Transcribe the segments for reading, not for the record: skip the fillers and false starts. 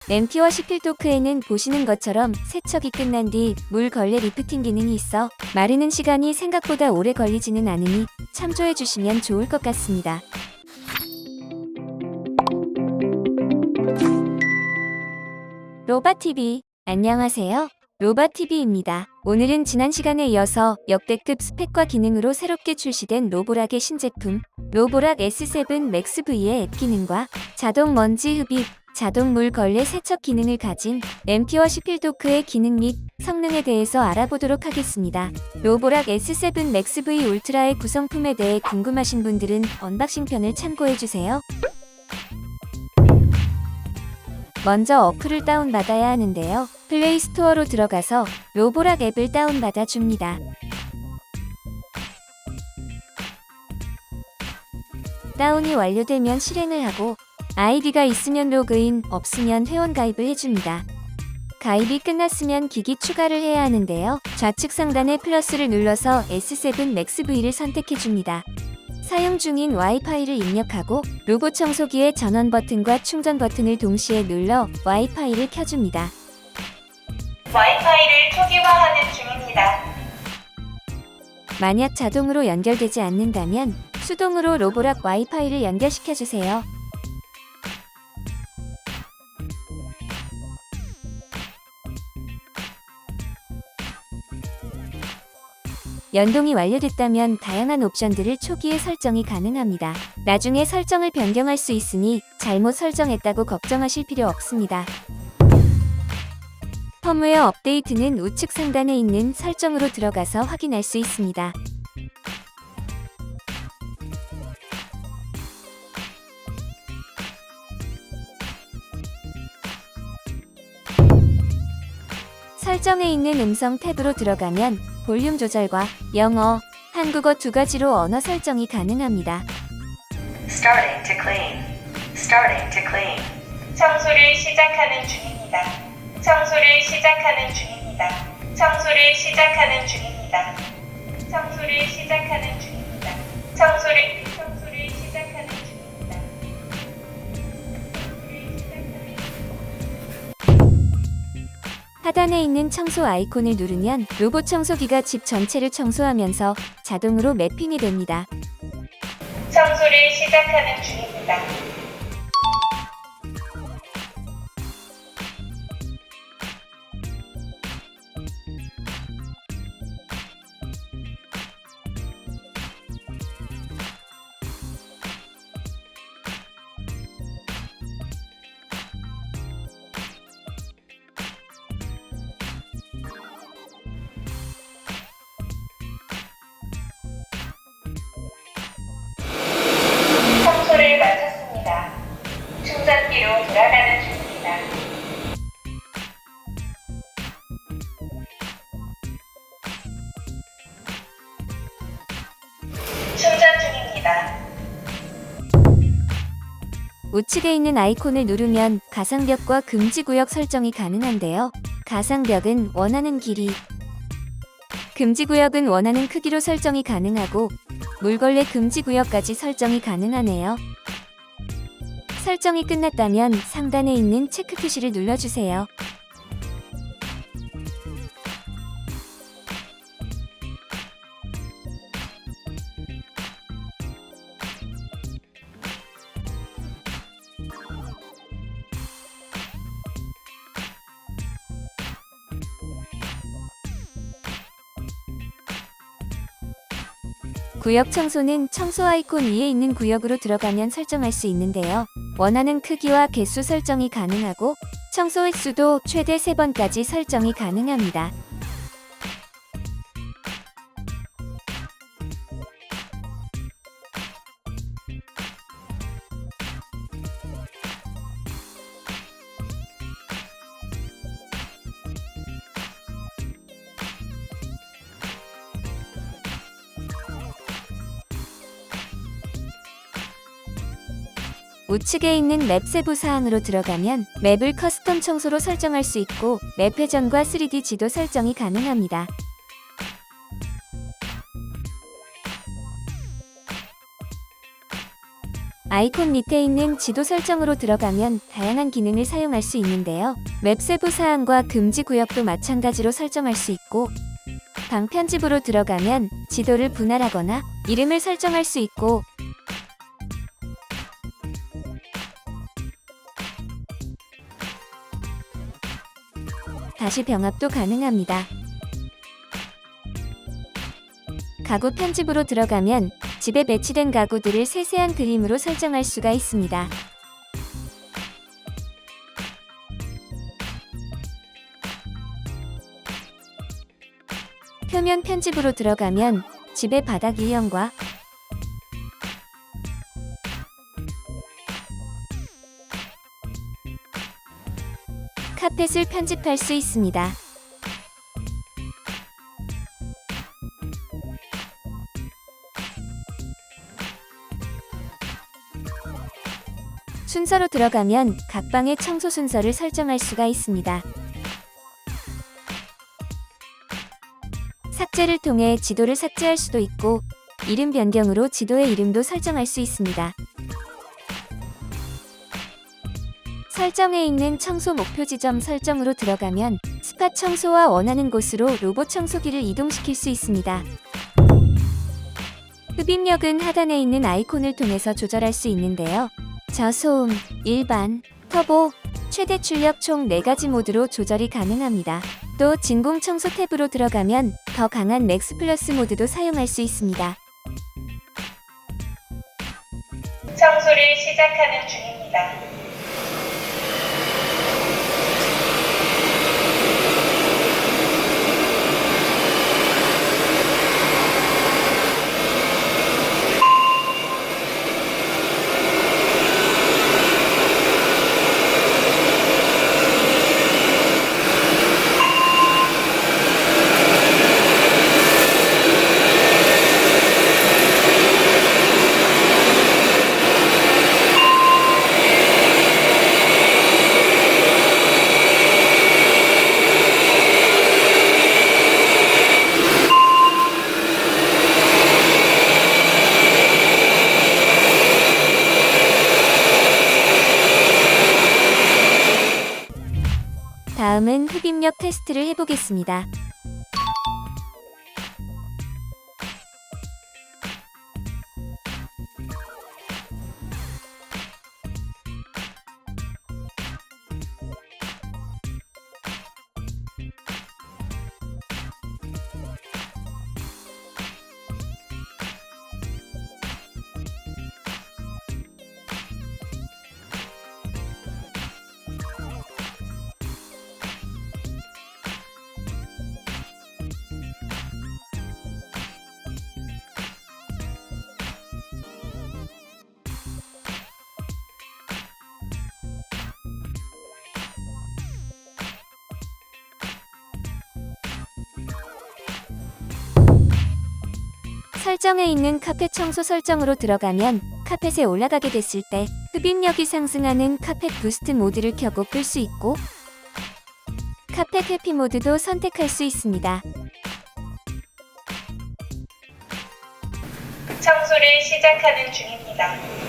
램피워 시필도크에는 보시는 것처럼 세척이 끝난 뒤 물 걸레 리프팅 기능이 있어 마르는 시간이 생각보다 오래 걸리지는 않으니 참조해 주시면 좋을 것 같습니다. 로바TV, 안녕하세요. 로바TV입니다. 오늘은 지난 시간에 이어서 역대급 스펙과 기능으로 새롭게 출시된 로보락의 신제품 로보락 S7 맥스 V의 앱 기능과 자동 먼지 흡입, 자동 물 걸레 세척 기능을 가진 램피워 시필도크의 기능 및 성능에 대해서 알아보도록 하겠습니다. 로보락 S7 맥스 V 울트라의 구성품에 대해 궁금하신 분들은 언박싱 편을 참고해주세요. 먼저 어플을 다운받아야 하는데요. 플레이 스토어로 들어가서 로보락 앱을 다운받아 줍니다. 다운이 완료되면 실행을 하고 아이디가 있으면 로그인, 없으면 회원가입을 해줍니다. 가입이 끝났으면 기기 추가를 해야 하는데요. 좌측 상단의 플러스를 눌러서 S7 맥스 V를 선택해줍니다. 사용 중인 와이파이를 입력하고 로봇 청소기의 전원 버튼과 충전 버튼을 동시에 눌러 와이파이를 켜줍니다. 와이파이를 초기화하는 중입니다. 만약 자동으로 연결되지 않는다면 수동으로 로보락 와이파이를 연결시켜주세요. 연동이 완료됐다면 다양한 옵션들을 초기에 설정이 가능합니다. 나중에 설정을 변경할 수 있으니 잘못 설정했다고 걱정하실 필요 없습니다. 펌웨어 업데이트는 우측 상단에 있는 설정으로 들어가서 확인할 수 있습니다. 설정에 있는 음성 탭으로 들어가면 볼륨 조절과 영어, 한국어 두 가지로 언어 설정이 가능합니다. Starting to clean. Starting to clean. 청소를 시작하는 중입니다. 청소를 시작하는 중입니다. 청소를 시작하는 중입니다. 청소를 시작하는 중입니다. 청소를 시작하는 중입니다. 하단에 있는 청소 아이콘을 누르면 로봇 청소기가 집 전체를 청소하면서 자동으로 매핑이 됩니다. 청소를 시작하는 중입니다. 청소를 마쳤습니다. 충전기로 돌아가는 중입니다. 충전 중입니다. 우측에 있는 아이콘을 누르면 가상벽과 금지구역 설정이 가능한데요. 가상벽은 원하는 길이, 금지구역은 원하는 크기로 설정이 가능하고 물걸레 금지구역까지 설정이 가능하네요. 설정이 끝났다면 상단에 있는 체크 표시를 눌러주세요. 구역 청소는 청소 아이콘 위에 있는 구역으로 들어가면 설정할 수 있는데요. 원하는 크기와 개수 설정이 가능하고 청소 횟수도 최대 3번까지 설정이 가능합니다. 우측에 있는 맵 세부 사항으로 들어가면 맵을 커스텀 청소로 설정할 수 있고 맵 회전과 3D 지도 설정이 가능합니다. 아이콘 밑에 있는 지도 설정으로 들어가면 다양한 기능을 사용할 수 있는데요. 맵 세부 사항과 금지 구역도 마찬가지로 설정할 수 있고, 방 편집으로 들어가면 지도를 분할하거나 이름을 설정할 수 있고, 다시 병합도 가능합니다. 가구 편집으로 들어가면 집에 배치된 가구들을 세세한 그림으로 설정할 수가 있습니다. 표면 편집으로 들어가면 집의 바닥 유형과 카펫을 편집할 수 있습니다. 순서로 들어가면 각 방의 청소 순서를 설정할 수가 있습니다. 삭제를 통해 지도를 삭제할 수도 있고, 이름 변경으로 지도의 이름도 설정할 수 있습니다. 설정에 있는 청소 목표 지점 설정으로 들어가면 스팟 청소와 원하는 곳으로 로봇 청소기를 이동시킬 수 있습니다. 흡입력은 하단에 있는 아이콘을 통해서 조절할 수 있는데요. 저소음, 일반, 터보, 최대 출력 총 4가지 모드로 조절이 가능합니다. 또 진공 청소 탭으로 들어가면 더 강한 맥스 플러스 모드도 사용할 수 있습니다. 청소를 시작하는 중입니다. 다음은 흡입력 테스트를 해보겠습니다. 설정에 있는 카펫 청소 설정으로 들어가면 카펫에 올라가게 됐을 때 흡입력이 상승하는 카펫 부스트 모드를 켜고 끌 수 있고, 카펫 회피 모드도 선택할 수 있습니다. 청소를 시작하는 중입니다.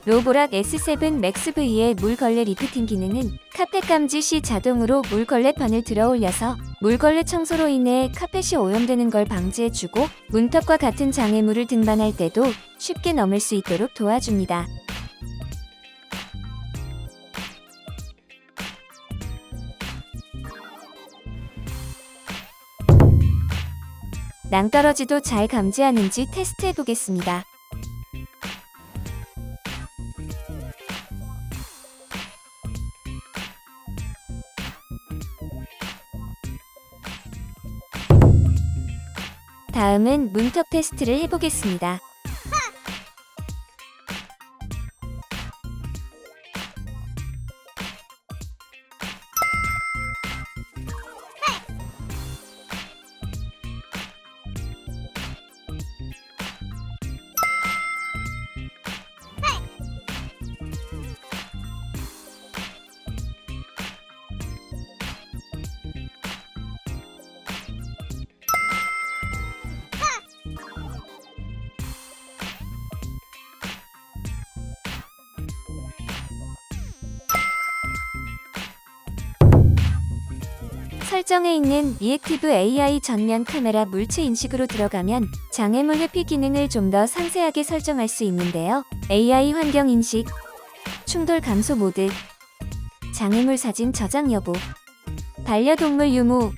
로보락 S7 맥스 V의 물걸레 리프팅 기능은 카펫 감지 시 자동으로 물걸레판을 들어 올려서 물걸레 청소로 인해 카펫이 오염되는 걸 방지해주고, 문턱과 같은 장애물을 등반할 때도 쉽게 넘을 수 있도록 도와줍니다. 낭떠러지도 잘 감지하는지 테스트해보겠습니다. 다음은 문턱 테스트를 해보겠습니다. 설정에 있는 리액티브 AI 전면 카메라 물체 인식으로 들어가면 장애물 회피 기능을 좀 더 상세하게 설정할 수 있는데요. AI 환경 인식, 충돌 감소 모드, 장애물 사진 저장 여부, 반려동물 유무,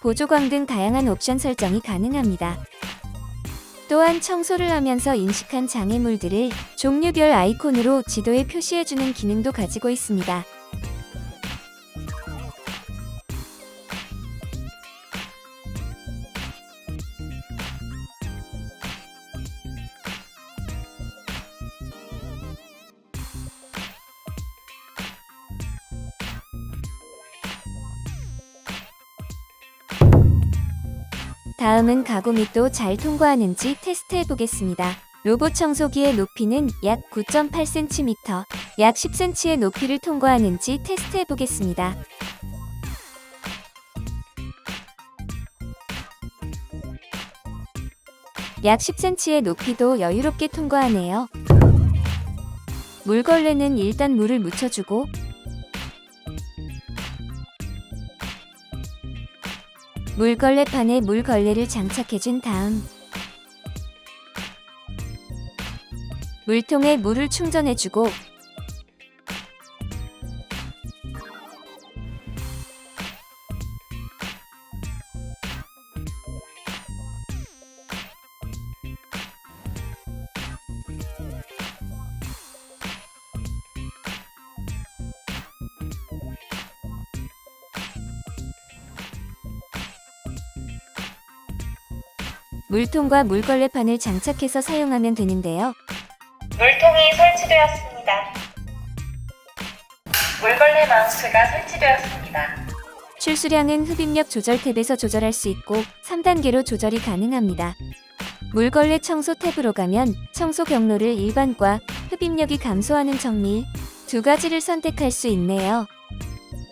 보조광 등 다양한 옵션 설정이 가능합니다. 또한 청소를 하면서 인식한 장애물들을 종류별 아이콘으로 지도에 표시해주는 기능도 가지고 있습니다. 다음은 가구 밑도 잘 통과하는지 테스트해 보겠습니다. 로봇 청소기의 높이는 약 9.8cm, 약 10cm의 높이를 통과하는지 테스트해 보겠습니다. 약 10cm의 높이도 여유롭게 통과하네요. 물걸레는 일단 물을 묻혀주고 물걸레판에 물걸레를 장착해준 다음 물통에 물을 충전해주고 물통과 물걸레판을 장착해서 사용하면 되는데요. 물통이 설치되었습니다. 물걸레 마우스가 설치되었습니다. 출수량은 흡입력 조절 탭에서 조절할 수 있고 3단계로 조절이 가능합니다. 물걸레 청소 탭으로 가면 청소 경로를 일반과 흡입력이 감소하는 정밀 두 가지를 선택할 수 있네요.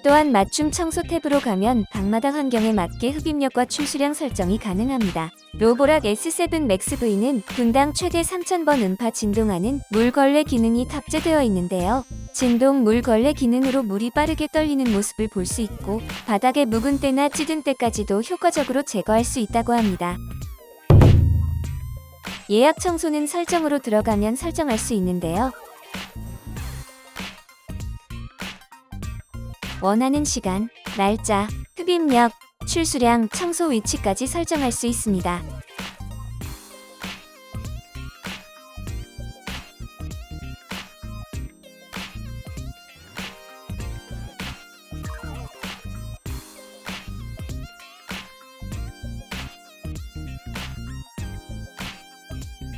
또한 맞춤 청소 탭으로 가면 방마당 환경에 맞게 흡입력과 출수량 설정이 가능합니다. 로보락 S7 맥스 V는 분당 최대 3000번 음파 진동하는 물걸레 기능이 탑재되어 있는데요. 진동 물걸레 기능으로 물이 빠르게 떨리는 모습을 볼 수 있고 바닥에 묵은 때나 찌든 때까지도 효과적으로 제거할 수 있다고 합니다. 예약 청소는 설정으로 들어가면 설정할 수 있는데요. 원하는 시간, 날짜, 흡입력, 출수량, 청소 위치까지 설정할 수 있습니다.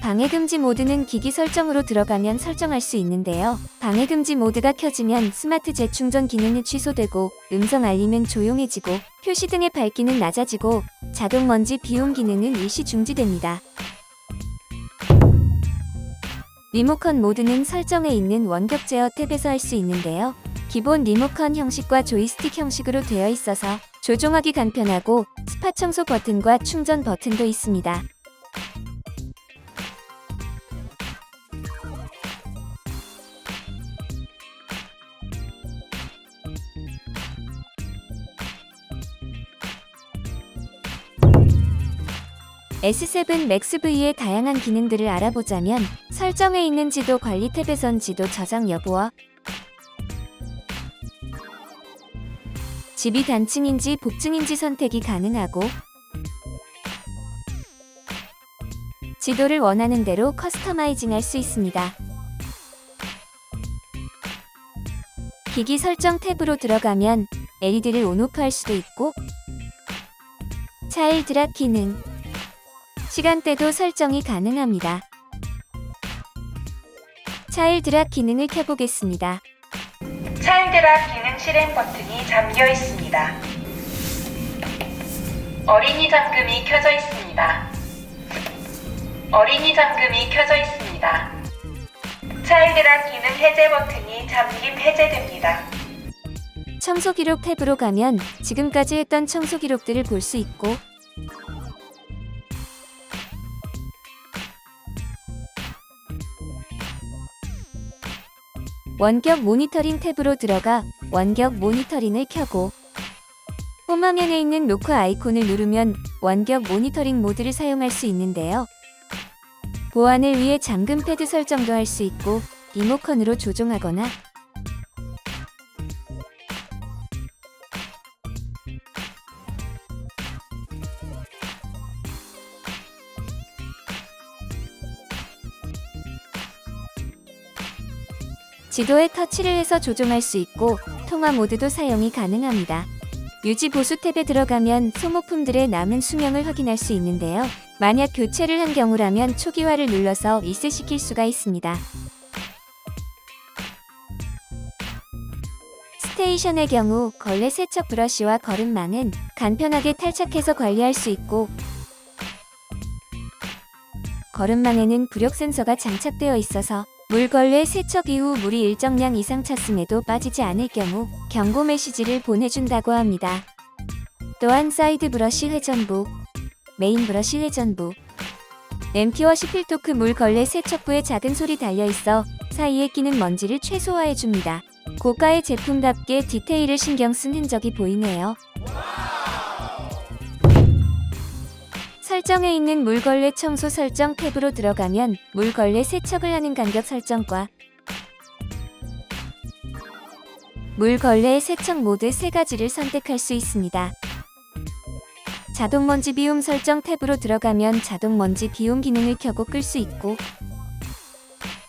방해금지 모드는 기기 설정으로 들어가면 설정할 수 있는데요. 방해금지 모드가 켜지면 스마트 재충전 기능은 취소되고 음성 알림은 조용해지고 표시등의 밝기는 낮아지고 자동 먼지 비움 기능은 일시 중지됩니다. 리모컨 모드는 설정에 있는 원격 제어 탭에서 할 수 있는데요. 기본 리모컨 형식과 조이스틱 형식으로 되어 있어서 조종하기 간편하고 스팟 청소 버튼과 충전 버튼도 있습니다. S7 맥스 V의 다양한 기능들을 알아보자면 설정에 있는 지도 관리 탭에선 지도 저장 여부와 집이 단층인지 복층인지 선택이 가능하고 지도를 원하는 대로 커스터마이징 할 수 있습니다. 기기 설정 탭으로 들어가면 LED를 온오프 할 수도 있고 차일드 락 기능, 시간대도 설정이 가능합니다. 차일드 락 기능을 켜보겠습니다. 차일드 락 기능 실행 버튼이 잠겨 있습니다. 어린이 잠금이 켜져 있습니다. 어린이 잠금이 켜져 있습니다. 차일드 락 기능 해제 버튼이 잠김 해제됩니다. 청소 기록 탭으로 가면 지금까지 했던 청소 기록들을 볼 수 있고 원격 모니터링 탭으로 들어가 원격 모니터링을 켜고 홈 화면에 있는 노크 아이콘을 누르면 원격 모니터링 모드를 사용할 수 있는데요. 보안을 위해 잠금 패드 설정도 할 수 있고 리모컨으로 조종하거나 지도에 터치를 해서 조종할 수 있고 통화 모드도 사용이 가능합니다. 유지 보수 탭에 들어가면 소모품들의 남은 수명을 확인할 수 있는데요. 만약 교체를 한 경우라면 초기화를 눌러서 리셋시킬 수가 있습니다. 스테이션의 경우 걸레 세척 브러쉬와 거름망은 간편하게 탈착해서 관리할 수 있고 거름망에는 부력 센서가 장착되어 있어서 물걸레 세척 이후 물이 일정량 이상 찼음에도 빠지지 않을 경우 경고 메시지를 보내준다고 합니다. 또한 사이드 브러쉬 회전부, 메인 브러쉬 회전부, 램피워시 필토크 물걸레 세척부에 작은 솔이 달려있어 사이에 끼는 먼지를 최소화해줍니다. 고가의 제품답게 디테일을 신경 쓴 흔적이 보이네요. 설정에 있는 물걸레 청소 설정 탭으로 들어가면 물걸레 세척을 하는 간격 설정과 물걸레 세척 모드 세 가지를 선택할 수 있습니다. 자동먼지 비움 설정 탭으로 들어가면 자동먼지 비움 기능을 켜고 끌 수 있고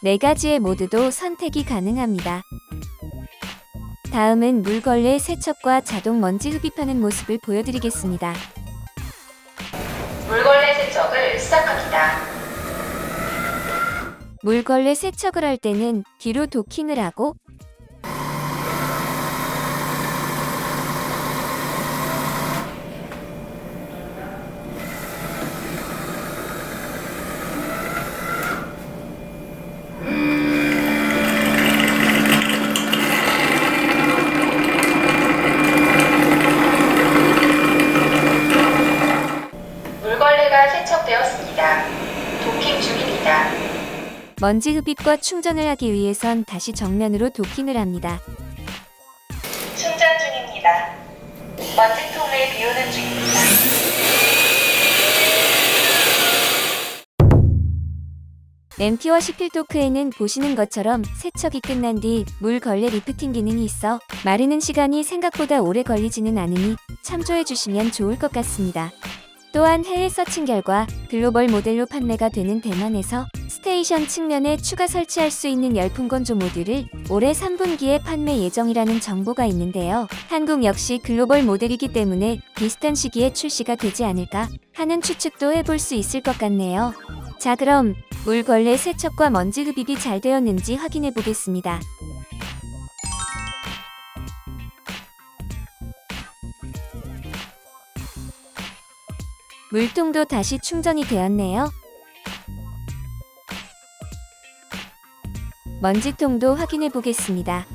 네 가지의 모드도 선택이 가능합니다. 다음은 물걸레 세척과 자동먼지 흡입하는 모습을 보여드리겠습니다. 물걸레 세척을 시작합니다. 물걸레 세척을 할 때는 뒤로 도킹을 하고 물걸레가 세척되었습니다. 도킹 중입니다. 먼지 흡입과 충전을 하기 위해선 다시 정면으로 도킹을 합니다. 충전 중입니다. 먼지통을 비우는 중입니다. 램피워시 필토크에는 보시는 것처럼 세척이 끝난 뒤 물걸레 리프팅 기능이 있어 마르는 시간이 생각보다 오래 걸리지는 않으니 참조해 주시면 좋을 것 같습니다. 또한 해외 서칭 결과 글로벌 모델로 판매가 되는 대만에서 스테이션 측면에 추가 설치할 수 있는 열풍 건조 모듈을 올해 3분기에 판매 예정이라는 정보가 있는데요. 한국 역시 글로벌 모델이기 때문에 비슷한 시기에 출시가 되지 않을까 하는 추측도 해볼 수 있을 것 같네요. 자, 그럼 물걸레 세척과 먼지 흡입이 잘 되었는지 확인해 보겠습니다. 물통도 다시 충전이 되었네요. 먼지통도 확인해 보겠습니다.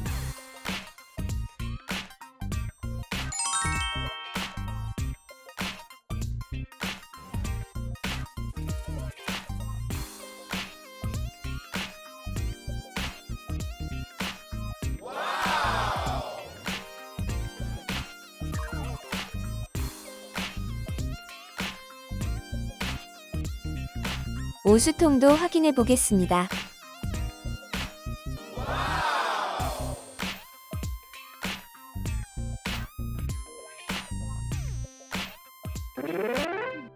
오수통도 확인해 보겠습니다.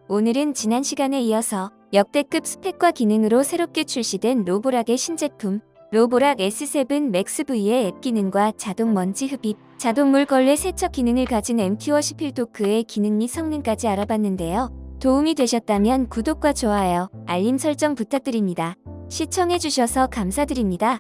오늘은 지난 시간에 이어서 역대급 스펙과 기능으로 새롭게 출시된 로보락의 신제품 로보락 S7 맥스 V의 앱 기능과 자동 먼지 흡입, 자동 물걸레 세척 기능을 가진 램피워시 필토크의 기능 및 성능까지 알아봤는데요. 도움이 되셨다면 구독과 좋아요, 알림 설정 부탁드립니다. 시청해주셔서 감사드립니다.